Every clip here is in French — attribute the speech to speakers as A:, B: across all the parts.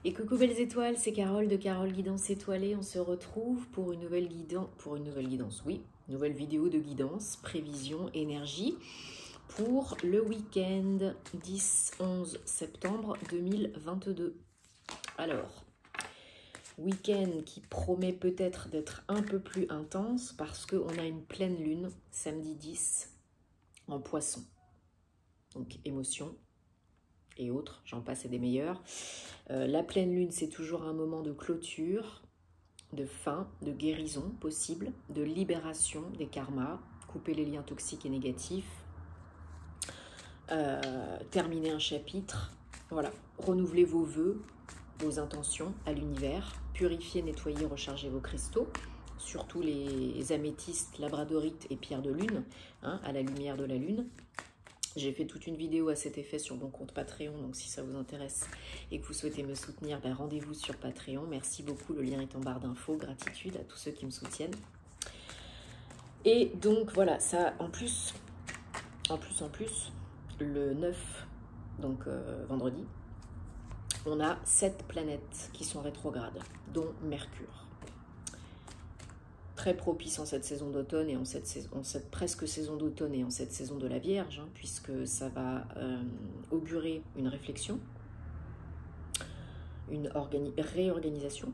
A: Et coucou belles étoiles, c'est Carole de Carole Guidance Étoilée. On se retrouve pour une nouvelle guidance, oui, nouvelle vidéo de guidance, prévision, énergie pour le week-end 10-11 septembre 2022. Alors, week-end qui promet peut-être d'être un peu plus intense parce qu'on a une pleine lune samedi 10 en Poisson. Donc émotion et autres, j'en passe et des meilleurs. La pleine lune, c'est toujours un moment de clôture, de fin, de guérison possible, de libération des karmas, couper les liens toxiques et négatifs, terminer un chapitre, voilà, renouveler vos vœux, vos intentions à l'univers, purifier, nettoyer, recharger vos cristaux, surtout les améthystes, labradorites et pierres de lune, hein, à la lumière de la lune. J'ai fait toute une vidéo à cet effet sur mon compte Patreon, donc si ça vous intéresse et que vous souhaitez me soutenir, ben rendez-vous sur Patreon. Merci beaucoup, le lien est en barre d'infos. Gratitude à tous ceux qui me soutiennent. Et donc voilà, ça en plus, le 9, donc vendredi, on a 7 planètes qui sont rétrogrades, dont Mercure. Très propice en cette saison d'automne et en cette presque saison d'automne et en cette saison de la Vierge, hein, puisque ça va augurer une réflexion, une réorganisation,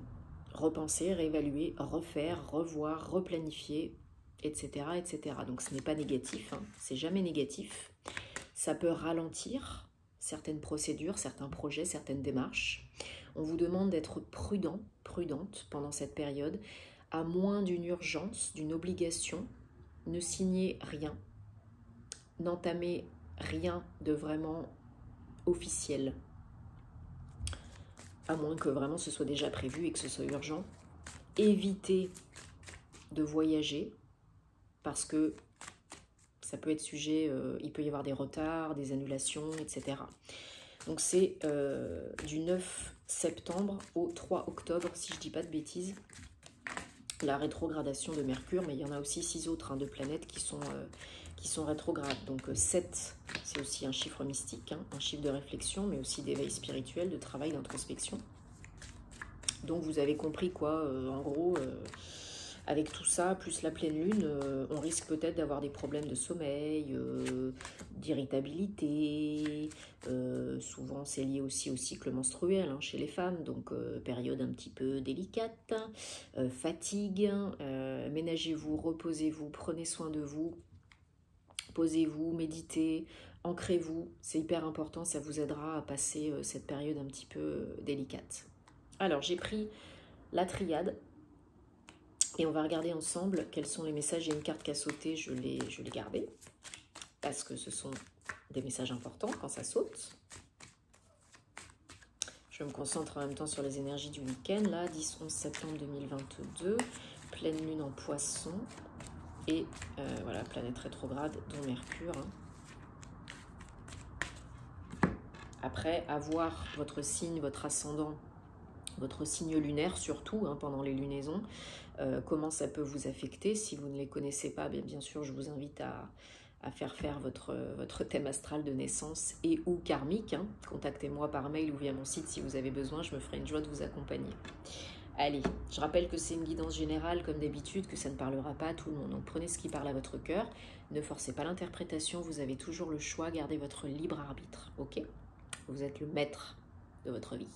A: repenser, réévaluer, refaire, revoir, replanifier, etc. etc. Donc ce n'est pas négatif, hein, c'est jamais négatif. Ça peut ralentir certaines procédures, certains projets, certaines démarches. On vous demande d'être prudent, prudente pendant cette période. À moins d'une urgence, d'une obligation, ne signez rien, n'entamez rien de vraiment officiel, à moins que vraiment ce soit déjà prévu et que ce soit urgent. Évitez de voyager, parce que ça peut être sujet, il peut y avoir des retards, des annulations, etc. Donc c'est du 9 septembre au 3 octobre, si je ne dis pas de bêtises, la rétrogradation de Mercure, mais il y en a aussi 6 autres de planètes qui sont rétrogrades. Donc 7, c'est aussi un chiffre mystique, hein, un chiffre de réflexion, mais aussi d'éveil spirituel, de travail, d'introspection. Donc vous avez compris quoi, en gros, avec tout ça, plus la pleine lune, on risque peut-être d'avoir des problèmes de sommeil, d'irritabilité. Souvent, c'est lié aussi au cycle menstruel, hein, chez les femmes, donc période un petit peu délicate, fatigue. Ménagez-vous, reposez-vous, prenez soin de vous, posez-vous, méditez, ancrez-vous. C'est hyper important, ça vous aidera à passer cette période un petit peu délicate. Alors, j'ai pris la triade. Et on va regarder ensemble quels sont les messages. Il y a une carte qui a sauté, je l'ai gardée, parce que ce sont des messages importants quand ça saute. Je me concentre en même temps sur les énergies du week-end, là, 10-11 septembre 2022, pleine lune en Poisson, et voilà, planète rétrograde, dont Mercure. Hein. Après, avoir votre signe, votre ascendant, votre signe lunaire surtout, hein, pendant les lunaisons, comment ça peut vous affecter. Si vous ne les connaissez pas, bien sûr, je vous invite à faire votre thème astral de naissance et ou karmique. Hein. Contactez-moi par mail ou via mon site si vous avez besoin, je me ferai une joie de vous accompagner. Allez, je rappelle que c'est une guidance générale, comme d'habitude, que ça ne parlera pas à tout le monde. Donc prenez ce qui parle à votre cœur, ne forcez pas l'interprétation, vous avez toujours le choix, gardez votre libre arbitre, ok? Vous êtes le maître de votre vie.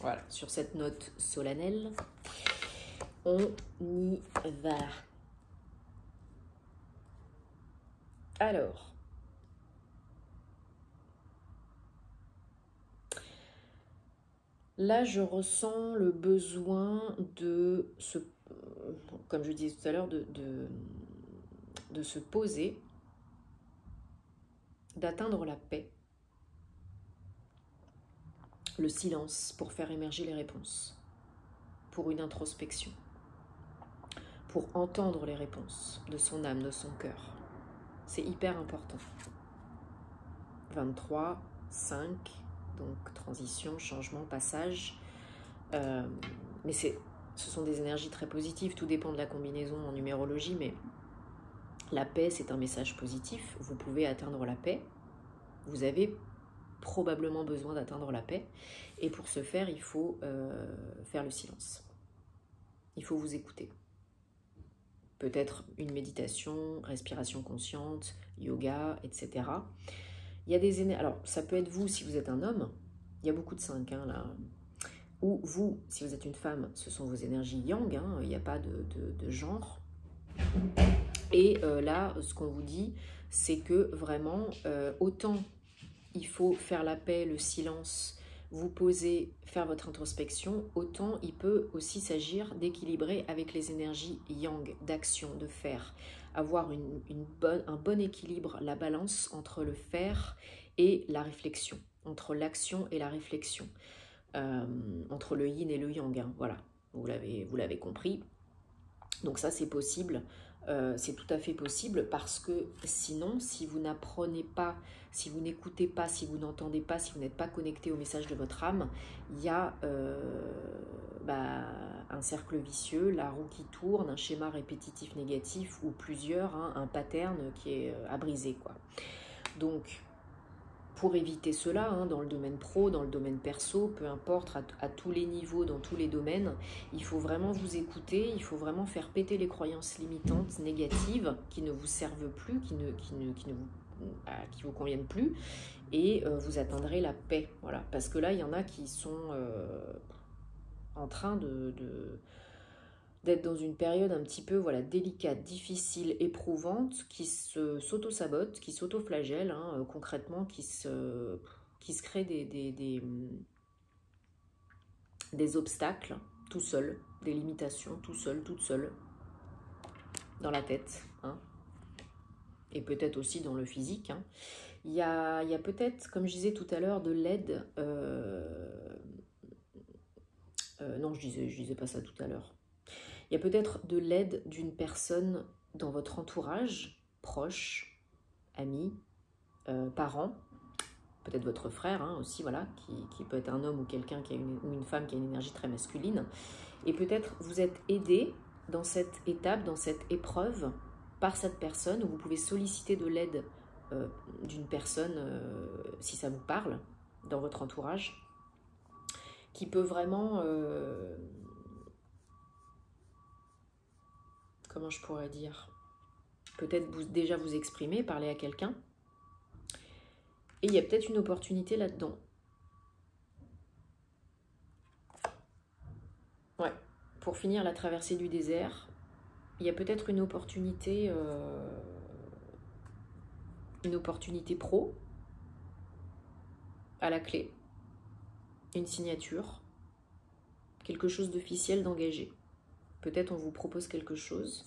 A: Voilà, sur cette note solennelle, on y va. Alors, là, je ressens le besoin de se, comme je disais tout à l'heure, de se poser, d'atteindre la paix, le silence pour faire émerger les réponses, pour une introspection, pour entendre les réponses de son âme, de son cœur. C'est hyper important. 23, 5, donc transition, changement, passage. Mais ce sont des énergies très positives, tout dépend de la combinaison en numérologie, mais la paix, c'est un message positif. Vous pouvez atteindre la paix. Vous avez probablement besoin d'atteindre la paix. Et pour ce faire, il faut faire le silence. Il faut vous écouter. Peut-être une méditation, respiration consciente, yoga, etc. Il y a des énergies. Alors, ça peut être vous si vous êtes un homme. Il y a beaucoup de 5 là. Ou vous, si vous êtes une femme, ce sont vos énergies yang. Il n'y a pas de genre. Et là, ce qu'on vous dit, c'est que vraiment, autant il faut faire la paix, le silence, vous poser, faire votre introspection, autant il peut aussi s'agir d'équilibrer avec les énergies yang, d'action, de faire, avoir un bon équilibre, la balance entre le faire et la réflexion, entre l'action et la réflexion, entre le yin et le yang, voilà, vous l'avez compris. Donc ça c'est possible, c'est tout à fait possible parce que sinon, si vous n'apprenez pas, si vous n'écoutez pas, si vous n'entendez pas, si vous n'êtes pas connecté au message de votre âme, il y a un cercle vicieux, la roue qui tourne, un schéma répétitif négatif ou plusieurs, un pattern qui est à briser, quoi. Donc, pour éviter cela, dans le domaine pro, dans le domaine perso, peu importe, à tous les niveaux, dans tous les domaines, il faut vraiment vous écouter, il faut vraiment faire péter les croyances limitantes, négatives, qui ne vous servent plus, qui vous conviennent plus, et vous atteindrez la paix. Voilà. Parce que là, il y en a qui sont en train d'être dans une période un petit peu délicate, difficile, éprouvante, qui s'auto-sabote, qui s'auto-flagelle, concrètement, qui se crée des obstacles tout seul, des limitations tout seul, toute seule, dans la tête, et peut-être aussi dans le physique. Il y a peut-être, comme je disais tout à l'heure, de l'aide. Non, je disais pas ça tout à l'heure. Il y a peut-être de l'aide d'une personne dans votre entourage, proche, ami, parent, peut-être votre frère aussi, voilà, qui peut être un homme ou quelqu'un ou une femme qui a une énergie très masculine. Et peut-être vous êtes aidé dans cette étape, dans cette épreuve, par cette personne, où vous pouvez solliciter de l'aide d'une personne, si ça vous parle, dans votre entourage, qui peut vraiment... comment je pourrais dire, peut-être déjà vous exprimer, parler à quelqu'un. Et il y a peut-être une opportunité là-dedans. Ouais, pour finir la traversée du désert, il y a peut-être une opportunité pro à la clé, une signature, quelque chose d'officiel, d'engagé. Peut-être on vous propose quelque chose.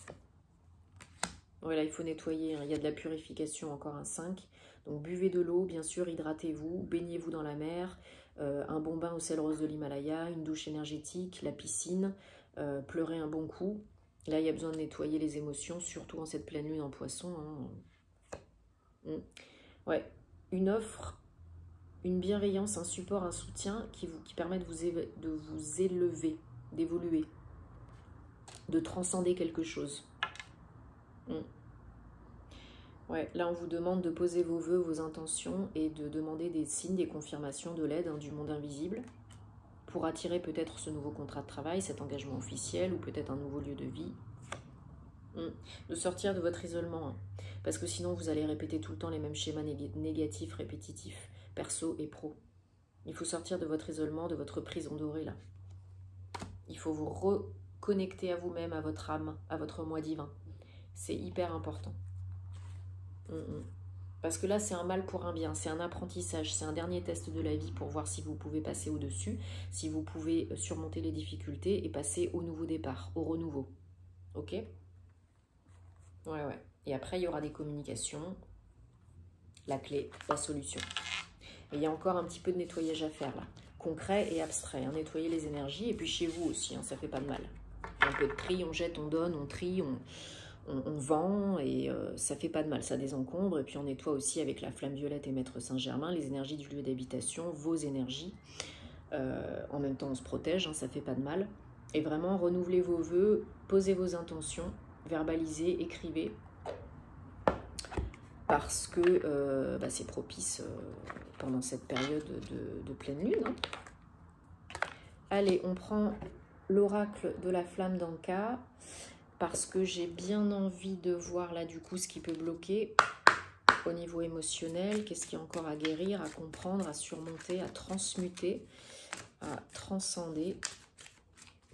A: Voilà, il faut nettoyer, il y a de la purification, encore un 5. Donc buvez de l'eau, bien sûr, hydratez-vous, baignez-vous dans la mer, un bon bain au sel rose de l'Himalaya, une douche énergétique, la piscine, pleurez un bon coup. Là, il y a besoin de nettoyer les émotions, surtout en cette pleine lune en poisson. Ouais, une offre, une bienveillance, un support, un soutien qui permet de vous élever, d'évoluer, de transcender quelque chose. Ouais, là on vous demande de poser vos vœux, vos intentions et de demander des signes, des confirmations de l'aide du monde invisible pour attirer peut-être ce nouveau contrat de travail, cet engagement officiel ou peut-être un nouveau lieu de vie. De sortir de votre isolement, parce que sinon vous allez répéter tout le temps les mêmes schémas négatifs, répétitifs, perso et pro. Il faut sortir de votre isolement, de votre prison dorée là. Il faut vous reconnecter à vous-même, à votre âme, à votre moi divin. C'est hyper important. Parce que là, c'est un mal pour un bien, c'est un apprentissage, c'est un dernier test de la vie pour voir si vous pouvez passer au-dessus, si vous pouvez surmonter les difficultés et passer au nouveau départ, au renouveau. Ok ? Ouais. Et après, il y aura des communications, la clé, la solution. Et il y a encore un petit peu de nettoyage à faire là, concret et abstrait. Nettoyer les énergies, et puis chez vous aussi, ça fait pas de mal. Un peu de tri, on jette, on donne, on trie, on vend, et ça fait pas de mal, ça désencombre. Et puis on nettoie aussi avec la flamme violette et Maître Saint-Germain les énergies du lieu d'habitation, vos énergies. En même temps, on se protège, ça fait pas de mal. Et vraiment, renouvelez vos vœux, posez vos intentions, verbalisez, écrivez. parce que c'est propice pendant cette période de pleine lune. Hein. Allez, on prend l'oracle de la flamme d'Anka, parce que j'ai bien envie de voir là du coup ce qui peut bloquer au niveau émotionnel. Qu'est-ce qu'il y a encore à guérir, à comprendre, à surmonter, à transmuter, à transcender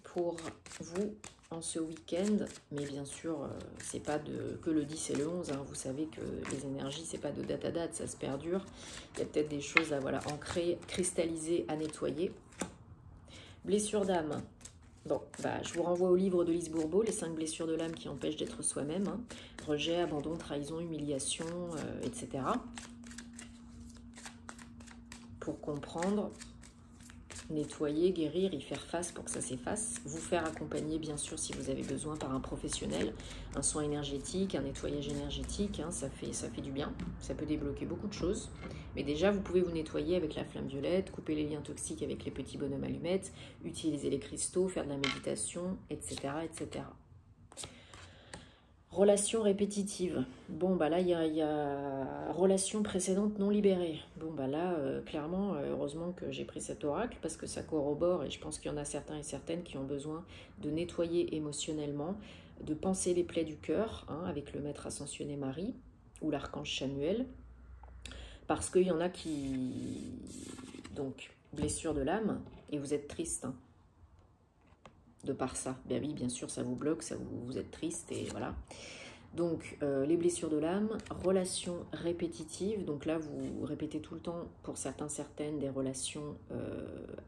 A: pour vous en ce week-end. Mais bien sûr, c'est pas que le 10 et le 11. Hein. Vous savez que les énergies, c'est pas de date à date, ça se perdure. Il y a peut-être des choses à ancrer, cristalliser, à nettoyer. Blessure d'âme. Bon, je vous renvoie au livre de Lise Bourbeau, les 5 blessures de l'âme qui empêchent d'être soi-même. Hein. Rejet, abandon, trahison, humiliation, etc. Pour comprendre, nettoyer, guérir, y faire face pour que ça s'efface. Vous faire accompagner, bien sûr, si vous avez besoin, par un professionnel. Un soin énergétique, un nettoyage énergétique, hein, ça fait du bien. Ça peut débloquer beaucoup de choses. Mais déjà, vous pouvez vous nettoyer avec la flamme violette, couper les liens toxiques avec les petits bonhommes allumettes, utiliser les cristaux, faire de la méditation, etc. etc. Relation répétitive. Bon, là, il y a relation précédente non libérée. Bon, là, clairement, heureusement que j'ai pris cet oracle parce que ça corrobore et je pense qu'il y en a certains et certaines qui ont besoin de nettoyer émotionnellement, de penser les plaies du cœur, hein, avec le maître ascensionné Marie ou l'archange Chamuel, parce qu'il y en a qui... Donc, blessure de l'âme, et vous êtes triste, hein, de par ça. Ben oui, bien sûr, ça vous bloque, vous êtes triste, et voilà. Donc, les blessures de l'âme, relations répétitives. Donc là, vous répétez tout le temps, pour certains, certaines, des relations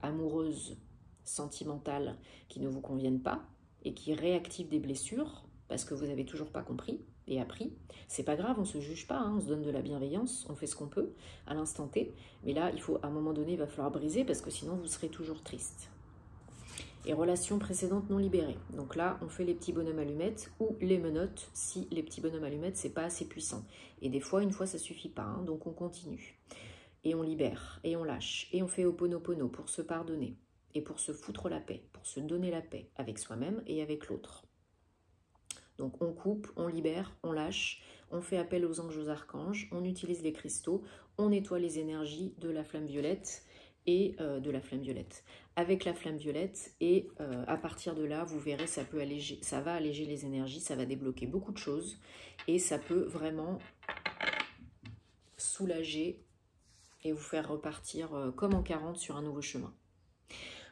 A: amoureuses, sentimentales, qui ne vous conviennent pas, et qui réactivent des blessures, parce que vous n'avez toujours pas compris et appris. C'est pas grave, on se juge pas, hein, on se donne de la bienveillance, on fait ce qu'on peut, à l'instant T. Mais là, à un moment donné, il va falloir briser, parce que sinon, vous serez toujours triste. Et relations précédentes non libérées. Donc là, on fait les petits bonhommes allumettes ou les menottes si les petits bonhommes allumettes, c'est pas assez puissant. Et des fois, une fois, ça suffit pas. Hein, donc on continue. Et on libère, et on lâche. Et on fait Ho'oponopono pour se pardonner. Et pour se foutre la paix, pour se donner la paix avec soi-même et avec l'autre. Donc on coupe, on libère, on lâche. On fait appel aux anges, aux archanges. On utilise les cristaux. On nettoie les énergies de la flamme violette et de la flamme violette. Avec la flamme violette, et à partir de là, vous verrez, ça va alléger les énergies, ça va débloquer beaucoup de choses, et ça peut vraiment soulager et vous faire repartir comme en 40 sur un nouveau chemin.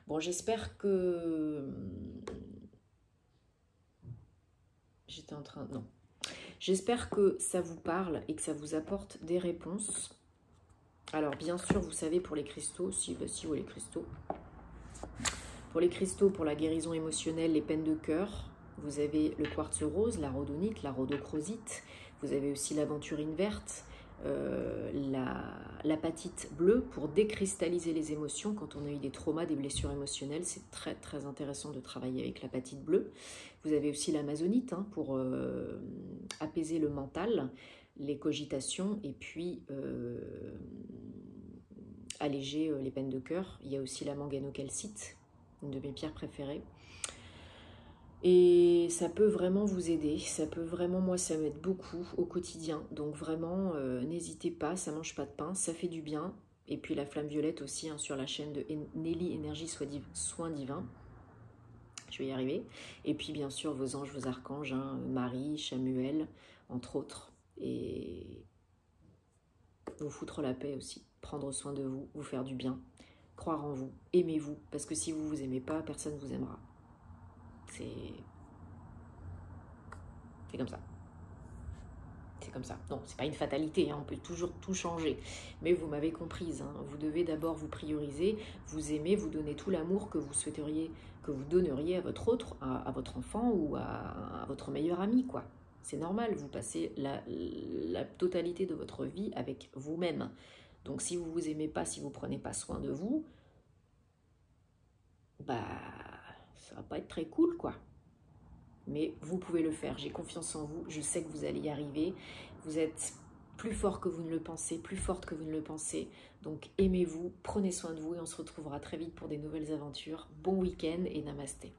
A: Bon, j'espère que... Non. J'espère que ça vous parle et que ça vous apporte des réponses. Alors, bien sûr, vous savez, pour les cristaux, si les cristaux... Pour les cristaux, pour la guérison émotionnelle, les peines de cœur, vous avez le quartz rose, la rhodonite, la rhodochrosite, vous avez aussi l'aventurine verte, l'apatite bleue pour décristalliser les émotions quand on a eu des traumas, des blessures émotionnelles. C'est très très intéressant de travailler avec l'apatite bleue. Vous avez aussi l'amazonite, hein, pour apaiser le mental, les cogitations, et puis alléger les peines de cœur. Il y a aussi la manganocalcite, une de mes pierres préférées. Et ça peut vraiment vous aider, ça peut vraiment, moi ça m'aide beaucoup au quotidien. Donc vraiment, n'hésitez pas, ça mange pas de pain, ça fait du bien. Et puis la flamme violette aussi, hein, sur la chaîne de Nelly Énergie Soins Divins. Je vais y arriver. Et puis bien sûr vos anges, vos archanges, hein, Marie, Chamuel, entre autres. Et vous foutre la paix aussi, prendre soin de vous, vous faire du bien, croire en vous, aimez-vous. Parce que si vous vous aimez pas, personne ne vous aimera. C'est comme ça. C'est comme ça. Non, c'est pas une fatalité, hein, on peut toujours tout changer. Mais vous m'avez comprise, hein, vous devez d'abord vous prioriser, vous aimer, vous donner tout l'amour que vous souhaiteriez, que vous donneriez à votre autre, à votre enfant ou à votre meilleur ami, quoi. C'est normal, vous passez la totalité de votre vie avec vous-même. Donc si vous vous aimez pas, si vous prenez pas soin de vous, ça va pas être très cool, quoi. Mais vous pouvez le faire, j'ai confiance en vous, je sais que vous allez y arriver. Vous êtes plus fort que vous ne le pensez, plus forte que vous ne le pensez. Donc aimez-vous, prenez soin de vous et on se retrouvera très vite pour des nouvelles aventures. Bon week-end et namasté.